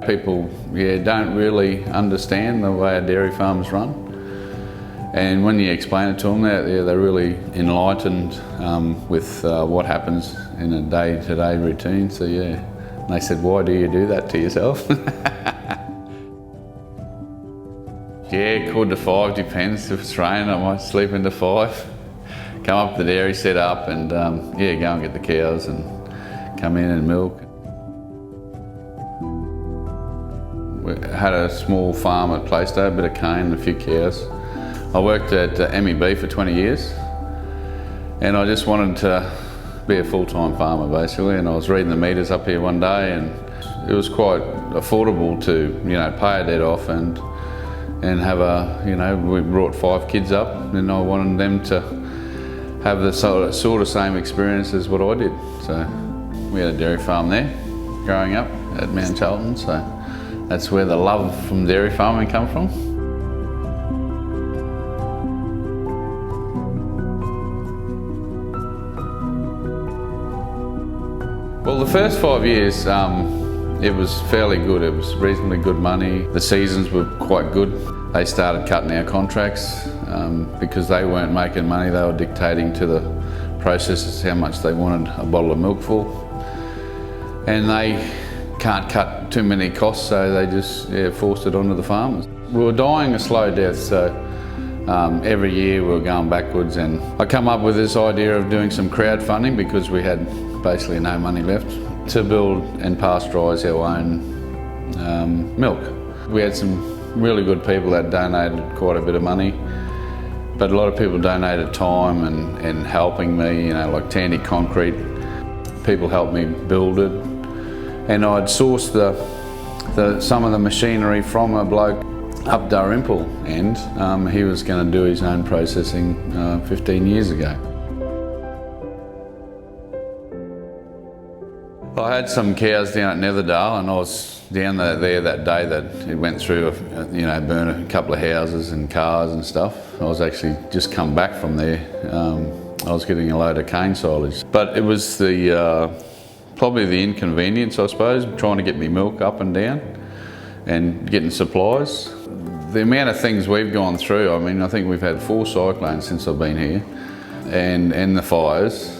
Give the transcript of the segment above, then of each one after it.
People, don't really understand the way a dairy farm's run. And when you explain it to them, they're really enlightened with what happens in a day-to-day routine. So and they said, "Why do you do that to yourself?" Quarter to 5, depends. If it's raining, I might sleep into 5. Come up to the dairy, set up, and go and get the cows and come in and milk. We had a small farm at Pasture, a bit of cane and a few cows. I worked at MEB for 20 years, and I just wanted to be a full-time farmer basically, and I was reading the meters up here one day, and it was quite affordable to pay a debt off and have we brought 5 kids up, and I wanted them to have the sort of same experience as what I did. So we had a dairy farm there growing up at Mount Charlton, so that's where the love from dairy farming come from. Well, the first 5 years, it was fairly good. It was reasonably good money. The seasons were quite good. They started cutting our contracts because they weren't making money. They were dictating to the processors how much they wanted a bottle of milk for. And they can't cut too many costs, so they just forced it onto the farmers. We were dying a slow death, so every year we were going backwards, and I come up with this idea of doing some crowdfunding because we had basically no money left to build and pasteurise our own milk. We had some really good people that donated quite a bit of money, but a lot of people donated time and helping me, like Tandy Concrete. People helped me build it, and I'd sourced some of the machinery from a bloke up Dalrymple, and he was going to do his own processing 15 years ago. I had some cows down at Netherdale, and I was down there that day that it went through, burned a couple of houses and cars and stuff. I was actually just come back from there. I was getting a load of cane silage. But it was probably the inconvenience, I suppose, trying to get me milk up and down and getting supplies. The amount of things we've gone through, I think we've had 4 cyclones since I've been here, and the fires,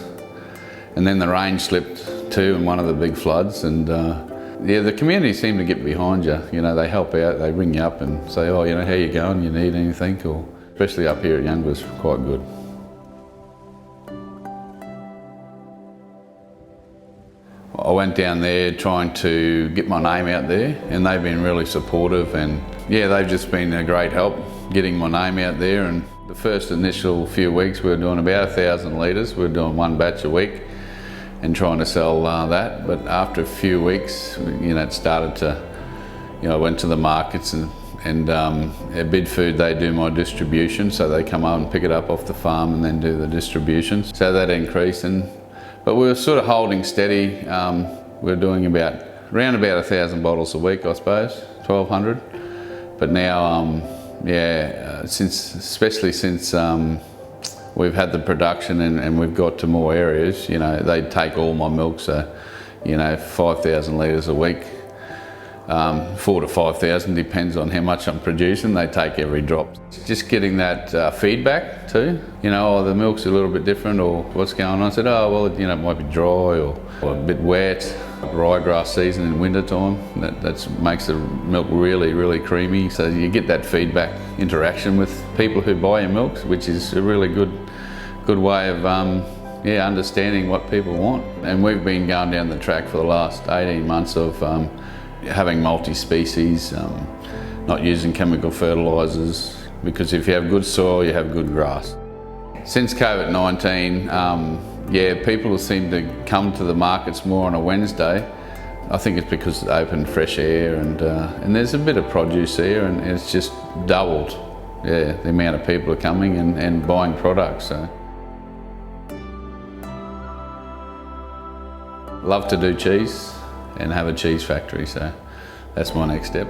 and then the rain slipped too, and one of the big floods, and the community seem to get behind you. They help out, they ring you up and say, "Oh, how you going? You need anything?" Or especially up here at Youngber's, quite good. I went down there trying to get my name out there, and they've been really supportive, and they've just been a great help getting my name out there. And the first initial few weeks we were doing about 1,000 litres. We were doing 1 batch a week and trying to sell that, but after a few weeks, it started to, I went to the markets, and at Bid Food they do my distribution, so they come up and pick it up off the farm and then do the distribution. So that increased, but we were sort of holding steady. We were doing around about 1,000 bottles a week, I suppose, 1,200. But now, especially since we've had the production and we've got to more areas, they take all my milk, so 5,000 litres a week, 4 to 5,000, depends on how much I'm producing. They take every drop. Just getting that feedback too, the milk's a little bit different, or what's going on. I said, oh well, it might be dry or a bit wet. Ryegrass season in winter time, that makes the milk really, really creamy. So you get that feedback interaction with people who buy your milk, which is a really good way of understanding what people want. And we've been going down the track for the last 18 months of having multi-species, not using chemical fertilisers, because if you have good soil, you have good grass. Since COVID-19, people seem to come to the markets more on a Wednesday. I think it's because it's open, fresh air, and there's a bit of produce there, and it's just doubled, the amount of people are coming and buying products. So, love to do cheese and have a cheese factory, so that's my next step.